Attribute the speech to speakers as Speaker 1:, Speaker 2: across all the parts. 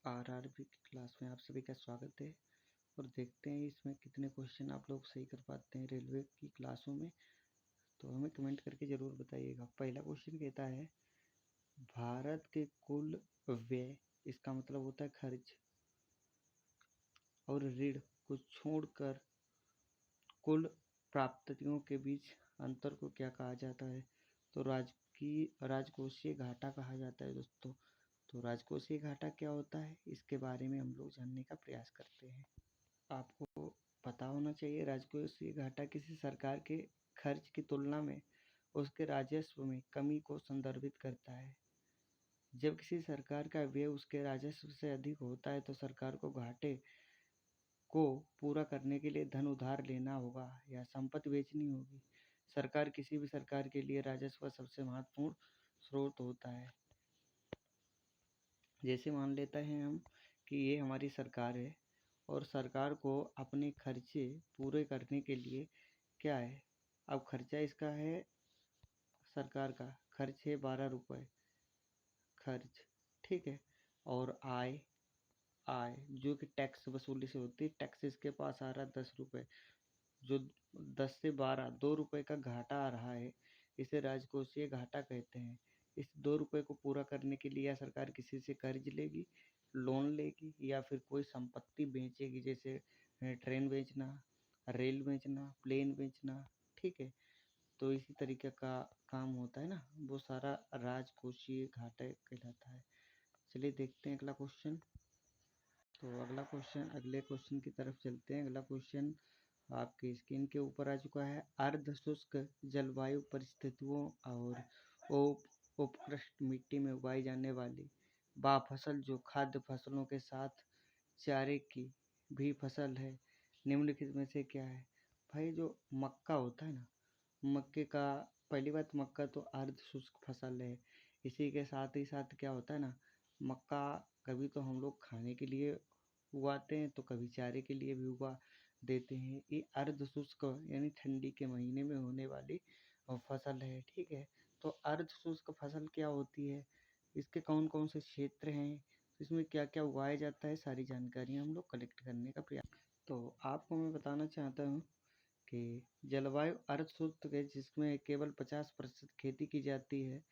Speaker 1: RRB की class में आप सभी का स्वागत है। और देखते हैं इसमें कितने क्वेश्चन आप लोग सही कर पाते हैं रेलवे की क्लासों में। तो हमें कमेंट करके ज़रूर बताइएगा। पहला क्वेश्चन कहता है, भारत के कुल व्यय, इसका मतलब होता है खर्च, और ऋण को छोड़कर कुल प्राप्तियों के बीच अंतर को क्या कहा जाता है? तो राजकोषीय घाटा कहा जाता है दोस्तों। तो राजकोषीय घाटा क्या होता है, इसके बारे में हम लोग जानने का प्रयास करते हैं। आपको पता होना चाहिए, राजकोषीय घाटा किसी सरकार के खर्च की तुलना में उसके राजस्व में कमी को संदर्भित करता है। जब किसी सरकार का व्यय उसके राजस्व से अधिक होता है तो सरकार को घाटे को पूरा करने के लिए धन उधार लेना होगा या संपत्ति बेचनी होगी। किसी भी सरकार के लिए राजस्व सबसे महत्वपूर्ण स्रोत होता है। जैसे मान लेते हैं हम कि ये हमारी सरकार है और सरकार को अपने खर्चे पूरे करने के लिए क्या है, अब खर्चा इसका है, सरकार का खर्च है 12 रुपये खर्च, ठीक है। और आय आय जो कि टैक्स वसूली से होती है, टैक्स इसके पास आ रहा है 10 रुपये, जो 10 से 12 2 रुपये का घाटा आ रहा है, इसे राजकोषीय घाटा कहते हैं। इस 2 रुपये को पूरा करने के लिए या सरकार किसी से कर्ज लेगी, लोन लेगी, या फिर कोई संपत्ति बेचेगी, जैसे ट्रेन बेचना, रेल बेचना, प्लेन बेचना, ठीक है। तो इसी तरीके का काम होता है ना, वो सारा राजकोषीय घाटा कहलाता है। चलिए देखते हैं अगला क्वेश्चन। तो अगले क्वेश्चन की तरफ चलते हैं। अगला क्वेश्चन आपकी स्क्रीन के ऊपर आ चुका है। अर्ध शुष्क जलवायु परिस्थितियों और उपकृष्ट मिट्टी में उगाई जाने वाली वह फसल जो खाद्य फसलों के साथ चारे की भी फसल है, निम्नलिखित में से क्या है? भाई जो मक्का होता है ना, मक्के का, पहली बात मक्का तो अर्ध शुष्क फसल है। इसी के साथ ही साथ क्या होता है ना, मक्का कभी तो हम लोग खाने के लिए उगाते हैं तो कभी चारे के लिए भी उगा देते हैं। ये अर्ध शुष्क यानी ठंडी के महीने में होने वाली फसल है, ठीक है। तो अर्ध शुष्क फसल क्या होती है, इसके कौन कौन से क्षेत्र हैं, इसमें क्या क्या उगाया जाता है, सारी जानकारी हम लोग कलेक्ट करने का प्रयास। तो आपको मैं बताना चाहता हूँ कि जलवायु अर्ध शुष्क है, जिसमें केवल 50% खेती की जाती है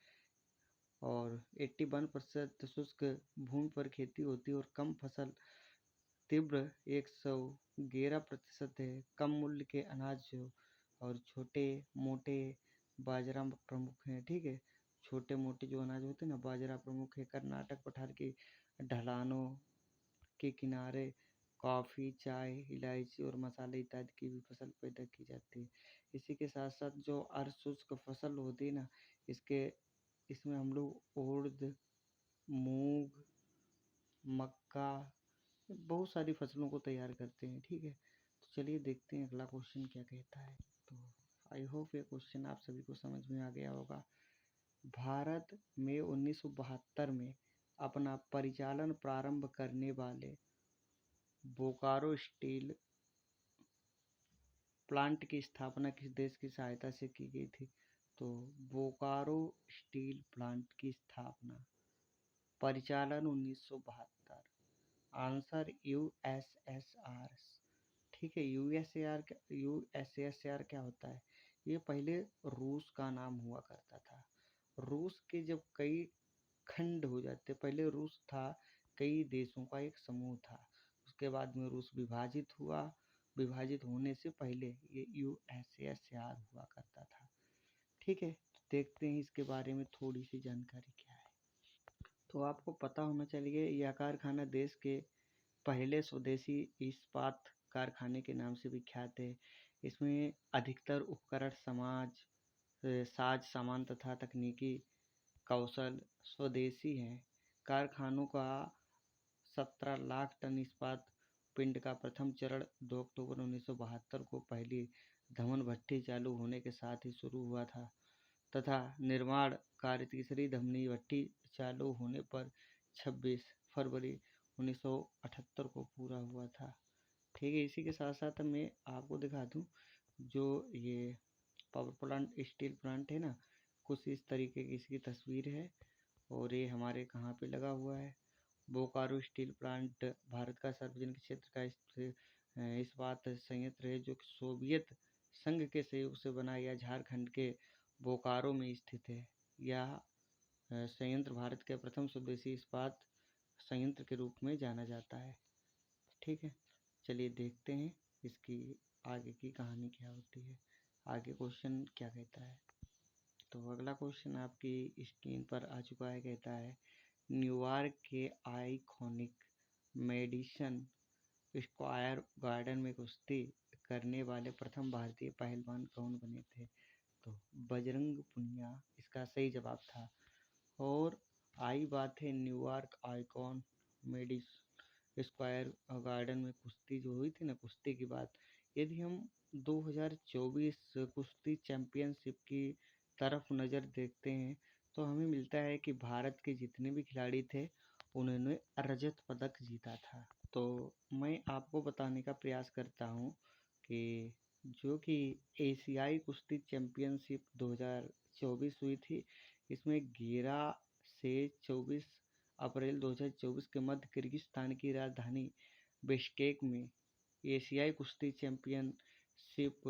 Speaker 1: और 81% शुष्क भूमि पर खेती होती है, और कम फसल तीव्र 111% है। कम मूल्य के अनाज और छोटे मोटे बाजरा प्रमुख हैं, ठीक है। छोटे मोटे जो अनाज होते हैं ना, बाजरा प्रमुख है। कर्नाटक पठार की ढलानों के किनारे कॉफ़ी, चाय, इलायची और मसाले इत्यादि की भी फसल पैदा की जाती है। इसी के साथ साथ जो अर्ध शुष्क फसल होती है ना, इसमें हम लोग उड़द, मूंग, मक्का, बहुत सारी फसलों को तैयार करते हैं, ठीक है। तो चलिए देखते हैं अगला क्वेश्चन क्या कहता है। तो आई होप ये क्वेश्चन आप सभी को समझ में आ गया होगा। भारत में 1972 में अपना परिचालन प्रारंभ करने वाले बोकारो स्टील प्लांट की स्थापना किस देश की सहायता से की गई थी? तो बोकारो स्टील प्लांट की स्थापना, परिचालन 1972, आंसर यूएसएसआर, ठीक है। यूएसएसआर क्या होता है? ये पहले रूस का नाम हुआ करता था। रूस के जब कई खंड हो जाते, पहले रूस था कई देशों का एक समूह था, उसके बाद में रूस विभाजित हुआ। विभाजित होने से पहले ये यूएसएसआर हुआ करता था, ठीक है। तो देखते हैं इसके बारे में थोड़ी सी जानकारी क्या है। तो आपको पता होना चाहिए, यह कारखाना देश के पहले स्वदेशी इस्पात कारखाने के नाम से विख्यात है। इसमें अधिकतर उपकरण साज सामान तथा तकनीकी कौशल स्वदेशी हैं। कारखानों का 17 लाख टन इस्पात पिंड का प्रथम चरण 2 अक्टूबर 1972 को पहली धमन भट्टी चालू होने के साथ ही शुरू हुआ था, तथा निर्माण कार्य तीसरी धमनी भट्टी चालू होने पर 26 फरवरी 1978 को पूरा हुआ था, ठीक है। इसी के साथ साथ मैं आपको दिखा दूं, जो ये पावर प्लांट, स्टील प्लांट है ना, कुछ इस तरीके की इसकी तस्वीर है, और ये हमारे कहाँ पे लगा हुआ है, बोकारो स्टील प्लांट भारत का सार्वजनिक क्षेत्र का इस्पात संयंत्र है जो कि सोवियत संघ के सहयोग से बना या झारखंड के बोकारो में स्थित है। यह संयंत्र भारत के प्रथम स्वदेशी इस्पात संयंत्र के रूप में जाना जाता है। ठीक है, चलिए देखते हैं इसकी आगे की कहानी क्या होती है, आगे क्वेश्चन क्या कहता है। तो अगला क्वेश्चन आपकी स्क्रीन पर आ चुका है, कहता है न्यूयॉर्क के आइकॉनिक मेडिसन स्क्वायर गार्डन में कुश्ती करने वाले प्रथम भारतीय पहलवान कौन बने थे? तो बजरंग पुनिया इसका सही जवाब था। और आई बात है न्यूयॉर्क आइकॉन मेडिस स्क्वायर गार्डन में कुश्ती जो हुई थी ना, कुश्ती की बात, यदि हम 2024 कुश्ती चैंपियनशिप की तरफ नज़र देखते हैं तो हमें मिलता है कि भारत के जितने भी खिलाड़ी थे उन्होंने रजत पदक जीता था। तो मैं आपको बताने का प्रयास करता हूँ कि जो कि एशियाई कुश्ती चैंपियनशिप 2024 हुई थी, इसमें 11 से 24 अप्रैल 2024 के मध्य किर्गिस्तान की राजधानी बिश्केक में एशियाई कुश्ती चैंपियनशिप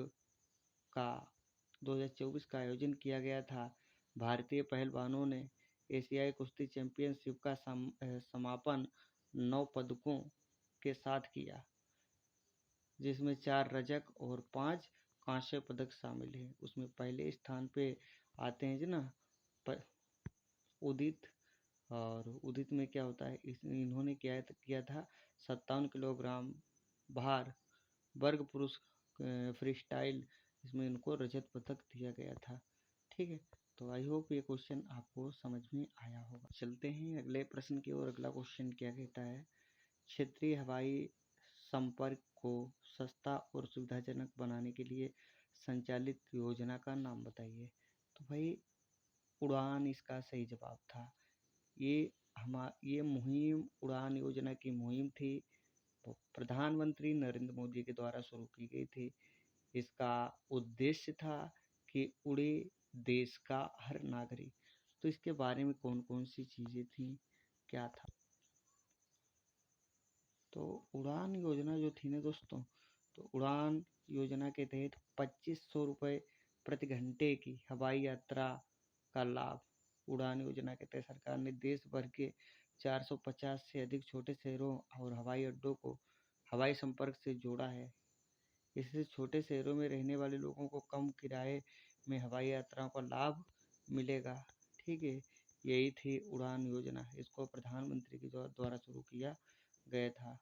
Speaker 1: का 2024 का आयोजन किया गया था। भारतीय पहलवानों ने एशियाई कुश्ती चैंपियनशिप का समापन 9 पदकों के साथ किया, जिसमें 4 रजक और 5 कांस्य पदक शामिल हैं। उसमें पहले स्थान पे आते हैं ना उदित, और उदित में क्या होता है, इन्होंने किया था 57 किलोग्राम भार वर्ग पुरुष फ्री स्टाइल, इसमें इनको रजत पदक दिया गया था। ठीक है, तो आई होप ये क्वेश्चन आपको समझ में आया होगा। चलते हैं अगले प्रश्न की ओर। अगला क्वेश्चन क्या कहता है, क्षेत्रीय हवाई संपर्क को सस्ता और सुविधाजनक बनाने के लिए संचालित योजना का नाम बताइए। तो भाई उड़ान इसका सही जवाब था। ये मुहिम उड़ान योजना की मुहिम थी, तो प्रधानमंत्री नरेंद्र मोदी के द्वारा शुरू की गई थी। इसका उद्देश्य था कि उड़े देश का हर नागरिक। तो इसके बारे में कौन कौन सी चीज़ें थी, क्या था? तो उड़ान योजना जो थी ना दोस्तों, तो उड़ान योजना के तहत 2500 रुपये प्रति घंटे की हवाई यात्रा का लाभ उड़ान योजना के तहत सरकार ने देश भर के 450 से अधिक छोटे शहरों और हवाई अड्डों को हवाई संपर्क से जोड़ा है। इससे छोटे शहरों में रहने वाले लोगों को कम किराए में हवाई यात्राओं का लाभ मिलेगा। ठीक है, यही थी उड़ान योजना। इसको प्रधानमंत्री के द्वारा शुरू किया गया था।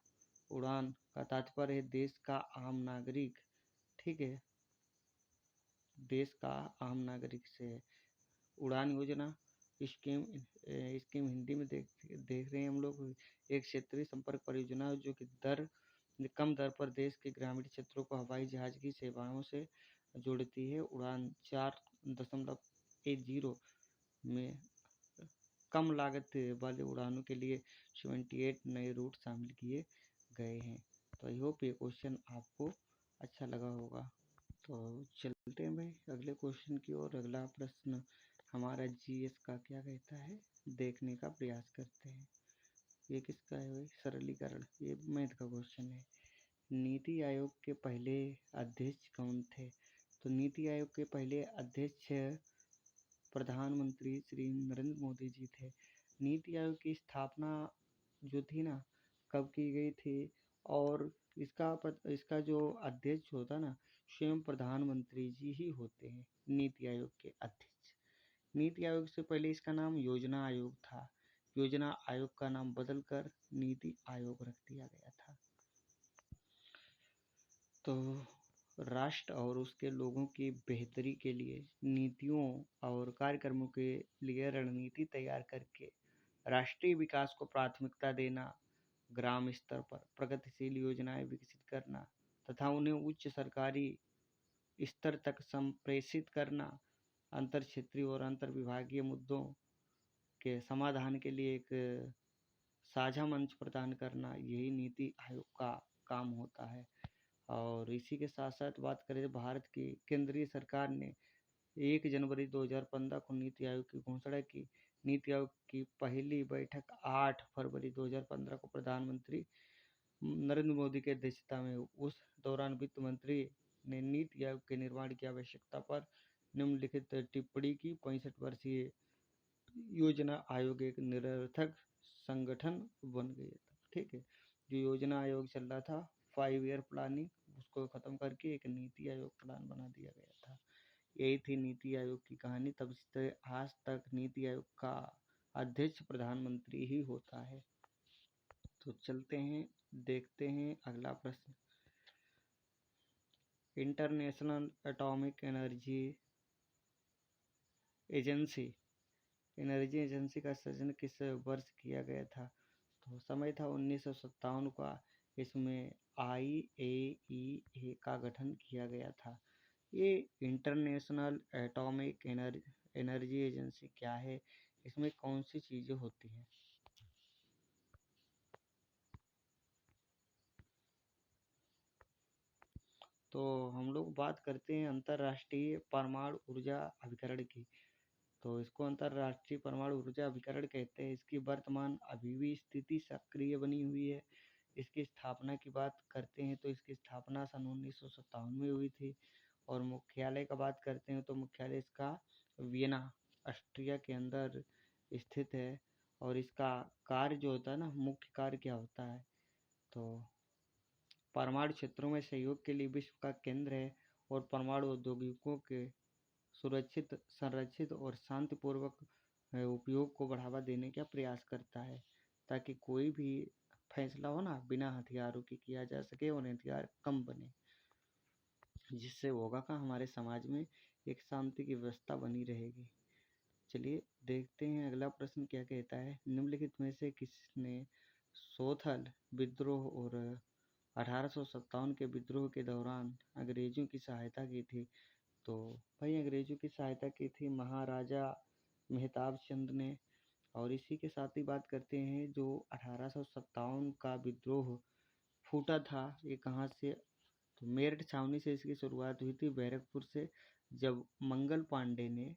Speaker 1: उड़ान का तात्पर्य है देश का आम नागरिक। ठीक है, देश का आम नागरिक से उड़ान योजना स्कीम स्कीम हिंदी में देख रहे हैं हम लोग। एक क्षेत्रीय संपर्क परियोजना जो कि कम दर पर देश के ग्रामीण क्षेत्रों को हवाई जहाज की सेवाओं से जोड़ती है। उड़ान 4.10 में कम लागत वाले उड़ानों के लिए 78 नए रूट शामिल किए गए हैं। तो आई होप ये क्वेश्चन आपको अच्छा लगा होगा। तो चलते हैं भाई अगले क्वेश्चन की ओर। अगला प्रश्न हमारा जीएस का क्या कहता है, देखने का प्रयास करते हैं। ये किसका है भाई, सरलीकरण, ये मैथ का क्वेश्चन है। नीति आयोग के पहले अध्यक्ष कौन थे? तो नीति आयोग के पहले अध्यक्ष प्रधानमंत्री श्री नरेंद्र मोदी जी थे। नीति आयोग की स्थापना जो थी ना, कब की गई थी, और इसका जो अध्यक्ष होता ना, स्वयं प्रधानमंत्री जी ही होते हैं नीति आयोग के अध्यक्ष। नीति आयोग से पहले इसका नाम योजना आयोग था। योजना आयोग का नाम बदलकर नीति आयोग रख दिया गया था। तो राष्ट्र और उसके लोगों की बेहतरी के लिए नीतियों और कार्यक्रमों के लिए रणनीति तैयार करके राष्ट्रीय विकास को प्राथमिकता देना, ग्राम स्तर पर प्रगतिशील योजनाएं विकसित करना तथा उन्हें उच्च सरकारी स्तर तक संप्रेषित करना, अंतर क्षेत्रीय और अंतर विभागीय मुद्दों के समाधान के लिए एक साझा मंच प्रदान करना, यही नीति आयोग का काम होता है। और इसी के साथ साथ बात करें तो भारत की केंद्रीय सरकार ने 1 जनवरी 2015 को नीति आयोग की घोषणा की, नीति आयोग की पहली बैठक 8 फरवरी 2015 को प्रधानमंत्री नरेंद्र मोदी की अध्यक्षता में। उस दौरान वित्त मंत्री ने नीति आयोग के निर्माण की आवश्यकता पर निम्नलिखित टिप्पणी की। 65 वर्षीय योजना आयोग एक निरर्थक संगठन बन गया था। ठीक है, जो योजना आयोग चल रहा था 5 ईयर प्लानिंग, उसको खत्म करके एक नीति आयोग प्लान बना दिया गया था। यही थी नीति आयोग की कहानी। तब से आज तक नीति आयोग का अध्यक्ष प्रधानमंत्री ही होता है। तो चलते हैं, देखते हैं अगला प्रश्न। इंटरनेशनल एटॉमिक एनर्जी एजेंसी का सृजन किस वर्ष किया गया था? तो समय था 1957 का। इसमें IAEA का गठन किया गया था। ये इंटरनेशनल एटॉमिक एनर्जी एजेंसी क्या है, इसमें कौन सी चीज़ें होती हैं? तो हम लोग बात करते हैं अंतर्राष्ट्रीय परमाणु ऊर्जा अभिकरण की। तो इसको अंतर्राष्ट्रीय परमाणु ऊर्जा अभिकरण कहते हैं। इसकी वर्तमान अभी भी स्थिति सक्रिय बनी हुई है। इसकी स्थापना की बात करते हैं तो इसकी स्थापना सन 1957 में हुई थी। और मुख्यालय का बात करते हैं तो मुख्यालय इसका वियना, ऑस्ट्रिया के अंदर स्थित है। और इसका कार्य जो होता है ना, मुख्य कार्य क्या होता है, तो परमाणु क्षेत्रों में सहयोग के लिए विश्व का केंद्र है और परमाणु औद्योगिकों के सुरक्षित, संरक्षित और शांतिपूर्वक उपयोग को बढ़ावा देने का प्रयास करता है, ताकि कोई भी फैसला हो ना बिना हथियारों के किया जा सके और हथियार कम बने। जिससे होगा का हमारे समाज में एक शांति की व्यवस्था बनी रहेगी। चलिए देखते हैं अगला प्रश्न क्या कहता है। निम्नलिखित में से किसने सोथल विद्रोह और 1857 के विद्रोह के दौरान अंग्रेजों की सहायता की थी? तो भाई अंग्रेजों की सहायता की थी महाराजा मेहताब चंद ने। और इसी के साथ ही बात करते हैं जो 1857 का विद्रोह फूटा था, ये कहाँ से? तो मेरठ छावनी से इसकी शुरुआत हुई थी, बैरकपुर से, जब मंगल पांडे ने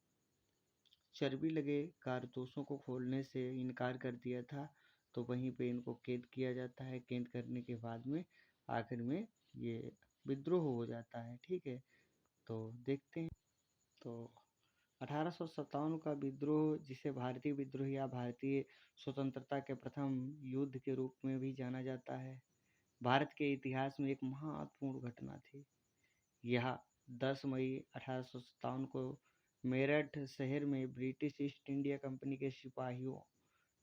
Speaker 1: चर्बी लगे कारतूसों को खोलने से इनकार कर दिया था। तो वहीं पे इनको कैद किया जाता है। कैद करने के बाद में आखिर में ये विद्रोह हो जाता है। ठीक है, तो देखते हैं। तो 1857 का विद्रोह, जिसे भारतीय विद्रोह या भारतीय स्वतंत्रता के प्रथम युद्ध के रूप में भी जाना जाता है, भारत के इतिहास में एक महत्वपूर्ण घटना थी। यह 10 मई 1857 को मेरठ शहर में ब्रिटिश ईस्ट इंडिया कंपनी के सिपाहियों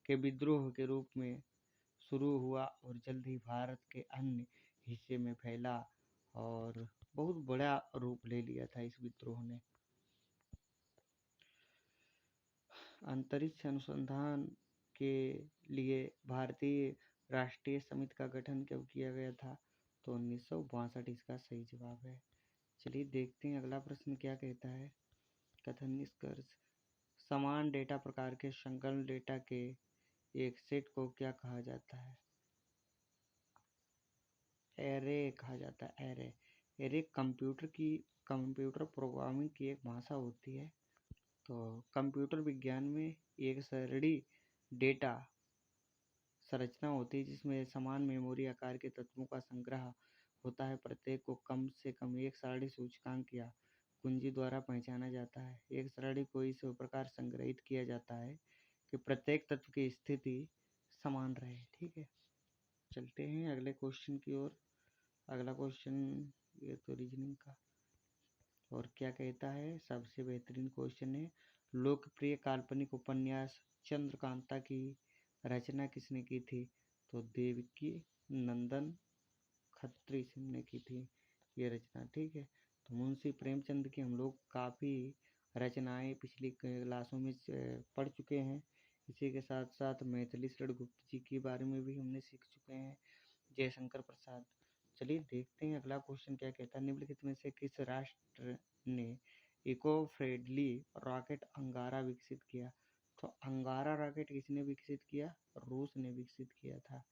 Speaker 1: के विद्रोह के रूप में शुरू हुआ और जल्द ही भारत के अन्य हिस्से में फैला और बहुत बड़ा रूप ले लिया था इस विद्रोह ने। अंतरिक्ष अनुसंधान के लिए भारतीय राष्ट्रीय समिति का गठन कब किया गया था? तो 1962 इसका सही जवाब है। चलिए देखते हैं अगला प्रश्न क्या कहता है। कथन निष्कर्ष। समान डेटा प्रकार के संकलन डेटा के एक सेट को क्या कहा जाता है? एरे कहा जाता है। एरे कंप्यूटर प्रोग्रामिंग की एक भाषा होती है। तो कंप्यूटर विज्ञान में एक सरणी डेटा संरचना होती है जिसमें समान मेमोरी आकार के तत्वों का संग्रह होता है। प्रत्येक को कम से कम एक सरणी सूचकांक या कुंजी द्वारा पहचाना जाता है। एक सरणी को इस प्रकार संग्रहित किया जाता है कि प्रत्येक तत्व की स्थिति समान रहे। ठीक है, चलते हैं अगले क्वेश्चन की ओर। अगला क्वेश्चन ये तो रीजनिंग का, और क्या कहता है, सबसे बेहतरीन क्वेश्चन है। लोकप्रिय काल्पनिक उपन्यास चंद्रकांता की रचना किसने की थी? तो देवकी नंदन खत्री ने की थी ये रचना। ठीक है, तो मुंशी प्रेमचंद की हम लोग काफ़ी रचनाएं पिछली क्लासों में पढ़ चुके हैं। इसी के साथ साथ मैथिली शरण गुप्त जी के बारे में भी हमने सीख चुके हैं, जयशंकर प्रसाद। चलिए देखते हैं अगला क्वेश्चन क्या कहता है। निम्नलिखित में से किस राष्ट्र ने इको फ्रेंडली रॉकेट अंगारा विकसित किया? तो अंगारा रॉकेट किसने विकसित किया? रूस ने विकसित किया था।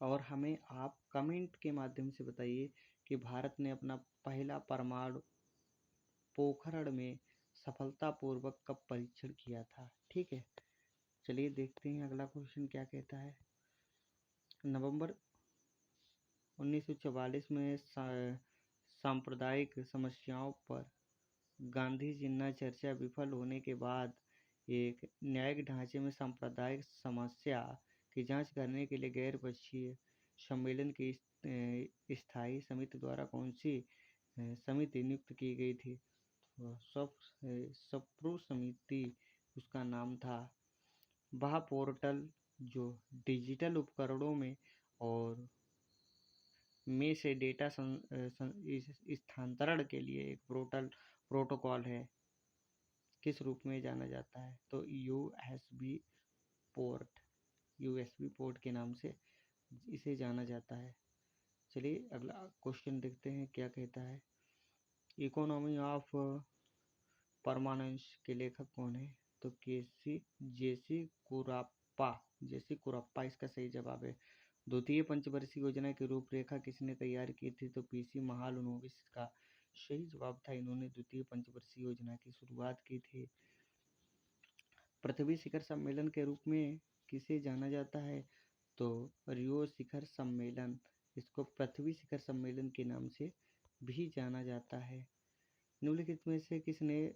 Speaker 1: और हमें आप कमेंट के माध्यम से बताइए कि भारत ने अपना पहला परमाणु पोखरण में सफलतापूर्वक कब परीक्षण किया था। ठीक है, चलिए देखते हैं अगला क्वेश्चन क्या कहता है। नवंबर 1944 में सांप्रदायिक समस्याओं पर गांधी जिन्ना चर्चा विफल होने के बाद एक न्यायिक ढांचे में सांप्रदायिक समस्या की जांच करने के लिए गैर पक्षीय सम्मेलन की स्थायी समिति द्वारा कौन सी समिति नियुक्त की गई थी। सप्रू समिति उसका नाम था। वह पोर्टल जो डिजिटल उपकरणों में और में से डेटा स्थानांतरण के लिए एक प्रोटोकॉल है, किस रूप में जाना जाता है, तो यूएसबी पोर्ट के नाम से इसे जाना जाता है। चलिए अगला क्वेश्चन देखते हैं क्या कहता है। इकोनॉमी ऑफ परमानेंस के लेखक कौन है, तो जेसी कुरप्पा इसका सही जवाब है। द्वितीय पंचवर्षीय योजना की रूपरेखा किसने तैयार की थी, तो पीसी महालनोबिस का सही जवाब था। इन्होंने द्वितीय पंचवर्षीय योजना की शुरुआत की थी। पृथ्वी शिखर सम्मेलन के रूप में किसे जाना जाता है, तो रियो शिखर सम्मेलन, इसको पृथ्वी शिखर सम्मेलन के नाम से भी जाना जाता है। निम्नलिखित में से किसने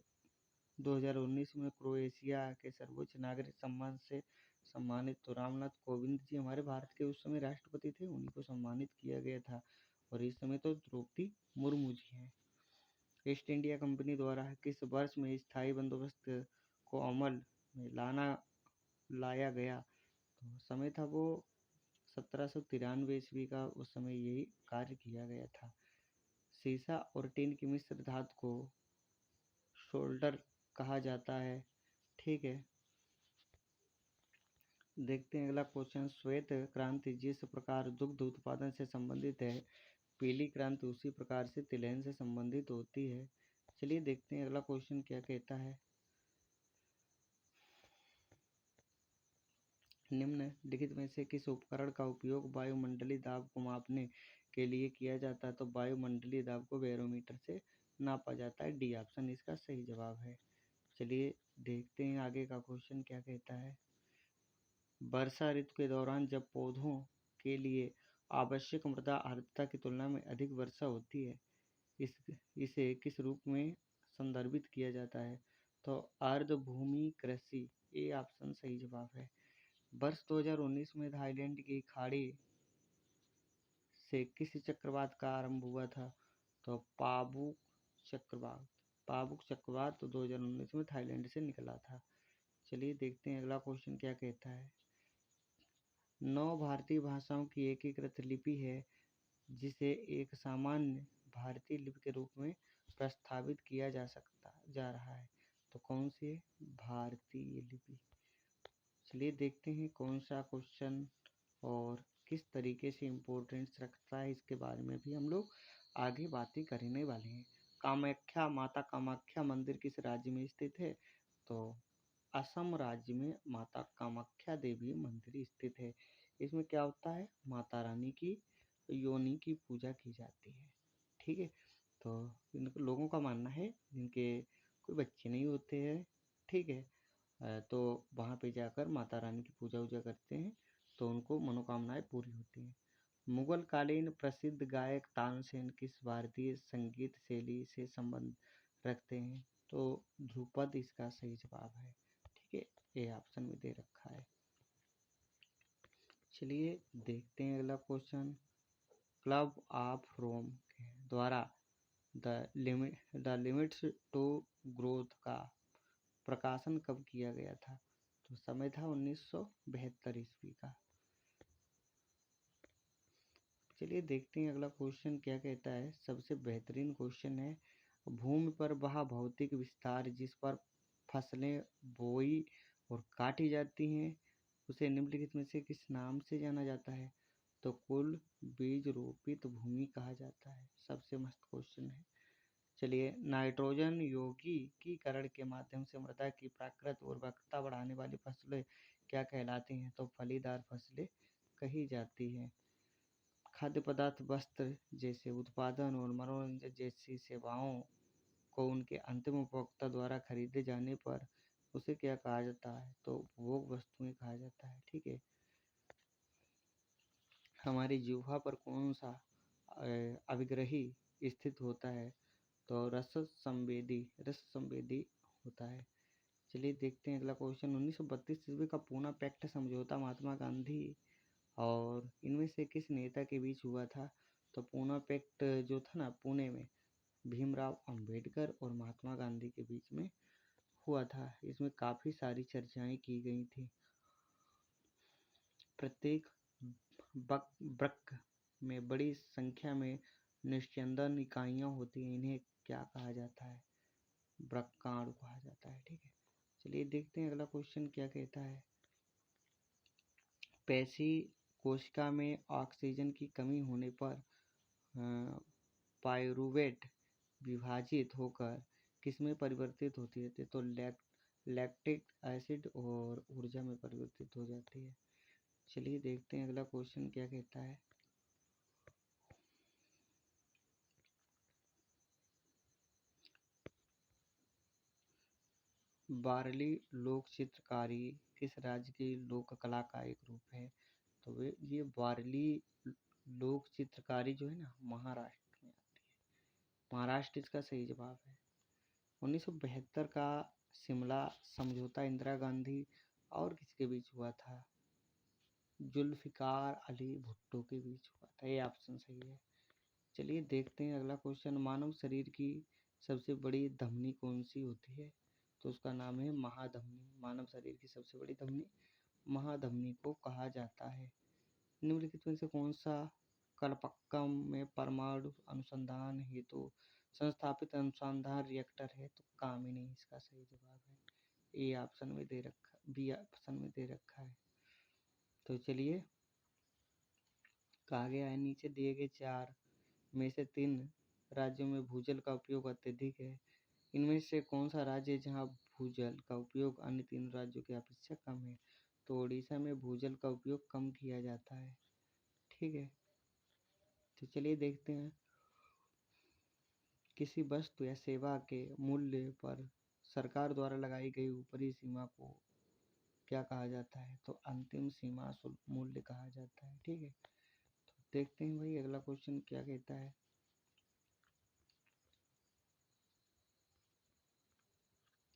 Speaker 1: 2019 में क्रोएशिया के सर्वोच्च नागरिक सम्मान से सम्मानित, तो रामनाथ कोविंद जी हमारे भारत के उस समय राष्ट्रपति थे, उन्हीं को सम्मानित किया गया था। और इस समय तो द्रौपदी मुर्मू जी हैं। ईस्ट इंडिया कंपनी द्वारा किस वर्ष में स्थायी बंदोबस्त को अमल में लाया गया, तो समय था वो 1793 ईस्वी का। उस समय यही कार्य किया गया था। सीसा और टिन की मिश्र धातु को शोल्डर कहा जाता है। ठीक है, देखते हैं अगला क्वेश्चन। श्वेत क्रांति जिस प्रकार दुग्ध उत्पादन से संबंधित है, पीली क्रांति उसी प्रकार से तिलहन से संबंधित होती है। चलिए देखते हैं अगला क्वेश्चन क्या कहता है। निम्नलिखित में से किस उपकरण का उपयोग वायुमंडलीय दाब को मापने के लिए किया जाता है, तो वायुमंडलीय दाब को बैरोमीटर से नापा जाता है। डी ऑप्शन इसका सही जवाब है। चलिए देखते हैं आगे का क्वेश्चन क्या कहता है। वर्षा ऋतु के दौरान जब पौधों के लिए आवश्यक मृदा आर्द्रता की तुलना में अधिक वर्षा होती है, इसे किस रूप में संदर्भित किया जाता है, तो आर्द्रभूमि कृषि। ए ऑप्शन सही जवाब है। वर्ष 2019 में थाईलैंड की खाड़ी से किस चक्रवात का आरंभ हुआ था, तो पाबुक चक्रवात 2019 में थाईलैंड से निकला था। चलिए देखते हैं अगला क्वेश्चन क्या कहता है। 9 भारतीय भाषाओं की एकीकृत लिपि है जिसे एक सामान्य भारतीय लिपि के रूप में प्रस्तावित किया जा रहा है, तो कौन सी भारतीय लिपि। चलिए देखते हैं कौन सा क्वेश्चन और किस तरीके से इम्पोर्टेंस रखता है, इसके बारे में भी हम लोग आगे बातें करने वाले हैं। माता कामाख्या मंदिर किस राज्य में स्थित है, तो असम राज्य में माता कामाख्या देवी मंदिर स्थित है। इसमें क्या होता है, माता रानी की योनि की पूजा की जाती है। ठीक है, तो इन लोगों का मानना है जिनके कोई बच्चे नहीं होते हैं, ठीक है, तो वहाँ पे जाकर माता रानी की पूजा वूजा करते हैं तो उनको मनोकामनाएं पूरी होती हैं। मुगल कालीन प्रसिद्ध गायक तानसेन किस भारतीय संगीत शैली से संबंध रखते हैं, तो ध्रुपद इसका सही जवाब है। ठीक है, ये ऑप्शन में दे रखा है। चलिए देखते हैं अगला क्वेश्चन। क्लब ऑफ रोम द्वारा द लिमिट्स टू ग्रोथ का प्रकाशन कब किया गया था, तो समय था 1972 ईस्वी का। चलिए देखते हैं अगला क्वेश्चन क्या कहता है। सबसे बेहतरीन क्वेश्चन है। भूमि पर वह भौतिक विस्तार जिस पर फसलें बोई और काटी जाती हैं उसे निम्नलिखित में से किस नाम से जाना जाता है, तो कुल बीज रोपित भूमि कहा जाता है। सबसे मस्त क्वेश्चन है। चलिए, नाइट्रोजन यौगिकीकरण के माध्यम से मृदा की प्राकृतिक उर्वरकता बढ़ाने वाली फसलें क्या कहलाती हैं, तो फलीदार फसलें कही जाती हैं। खाद्य पदार्थ, वस्त्र जैसे उत्पादन और मनोरंजन जैसी सेवाओं को उनके अंतिम उपभोक्ता द्वारा खरीदे जाने पर उसे क्या कहा जाता है? तो उपभोग वस्तुएं कहा जाता है। ठीक है। हमारी जिह्वा पर कौन सा अभिग्रही स्थित होता है? तो रस संवेदी होता है। चलिए देखते हैं अगला क्वेश्चन। 1932 ईस्वी का पूना पैक्ट समझौता महात्मा गांधी और इनमें से किस नेता के बीच हुआ था? तो पूना पैक्ट जो था ना पुणे में, भीमराव अंबेडकर और महात्मा गांधी के बीच में हुआ था। इसमें काफी सारी चर्चाएं की गई थी। प्रत्येक वक्र में बड़ी संख्या में निस्यंदन इकाइयां होती हैं। इन्हें क्या कहा जाता है? वृक्काणु कहा जाता है। ठीक है। चलिए देखते हैं अगला क्वेश्चन क्या कहता है। पेशी कोशिका में ऑक्सीजन की कमी होने पर पाइरूवेट विभाजित होकर किसमें परिवर्तित होती है? तो लैक्टिक एसिड और ऊर्जा में परिवर्तित हो जाती है। चलिए देखते हैं अगला क्वेश्चन क्या कहता है। वारली लोक चित्रकारी किस राज्य की लोक कला का एक रूप है? तो ये वारली लोक चित्रकारी जो है ना महाराष्ट्र में आती है। महाराष्ट्र इसका सही जवाब है। 1972 का शिमला समझौता इंदिरा गांधी और किसके बीच हुआ था? जुल्फिकार अली भुट्टो के बीच हुआ था। ये ऑप्शन सही है। चलिए देखते हैं अगला क्वेश्चन। मानव शरीर की सबसे बड़ी धमनी कौन सी होती है? तो उसका नाम है महाधमनी। मानव शरीर की सबसे बड़ी धमनी महाधमनी को कहा जाता है। निम्नलिखित में से कौन सा कलपक्कम में परमाणु अनुसंधान हेतु संस्थापित अनुसंधान रिएक्टर है? तो कामिनी इसका सही जवाब है। ए ऑप्शन में दे रखा, बी ऑप्शन में दे रखा है। तो चलिए कहा गया है नीचे दिए गए 4 में से 3 राज्यों में भूजल का उपयोग अत्यधिक है। इनमें से कौन सा राज्य है जहाँ भूजल का उपयोग अन्य 3 राज्यों की अपेक्षा कम है? तो उड़ीसा में भूजल का उपयोग कम किया जाता है। ठीक है। तो चलिए देखते हैं। किसी वस्तु या सेवा के मूल्य पर सरकार द्वारा लगाई गई ऊपरी सीमा को क्या कहा जाता है? तो अंतिम सीमा शुल्क मूल्य कहा जाता है। ठीक है। तो देखते हैं भाई अगला क्वेश्चन क्या कहता है।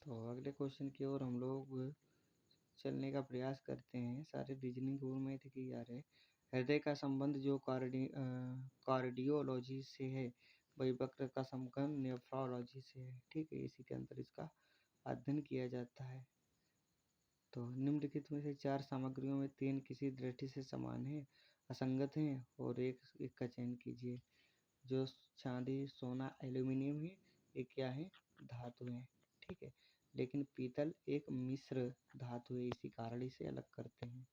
Speaker 1: तो अगले क्वेश्चन की ओर हम लोग चलने का प्रयास करते हैं। सारे रीजनिंग और मैथ की जा रहे हैं। हृदय का संबंध जो कार्डियोलॉजी से है वही वक्र का संबंध नेफ्रोलॉजी से है। ठीक है। इसी के अंदर इसका अध्ययन किया जाता है। तो निम्नलिखित में से 4 सामग्रियों में 3 किसी दृष्टि से समान है, असंगत हैं और एक का चयन कीजिए। जो चांदी, सोना, एल्यूमिनियम है ये क्या है? धातु है। ठीक है। लेकिन पीतल एक मिश्र धातु है, इसी कारण इसे अलग करते हैं।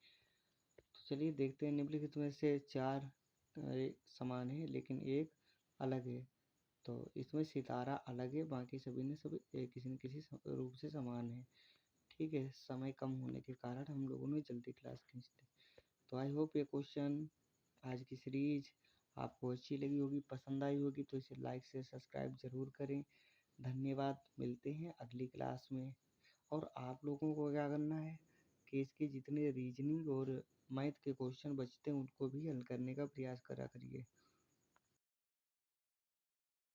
Speaker 1: तो चलिए देखते हैं। निम्नलिखित में से 4 समान है लेकिन एक अलग है। तो इसमें सितारा अलग है, बाकी सभी ने सभी किसी न किसी रूप से समान है। ठीक है। समय कम होने के कारण हम लोगों ने जल्दी क्लास खींच ली। तो आई होप ये क्वेश्चन, आज की सीरीज आपको अच्छी लगी होगी, पसंद आई होगी। तो इसे लाइक से सब्सक्राइब जरूर करें। धन्यवाद। मिलते हैं अगली क्लास में। और आप लोगों को क्या करना है कि इसके जितने रीजनिंग और मैथ के क्वेश्चन बचते हैं उनको भी हल करने का प्रयास करा करिए।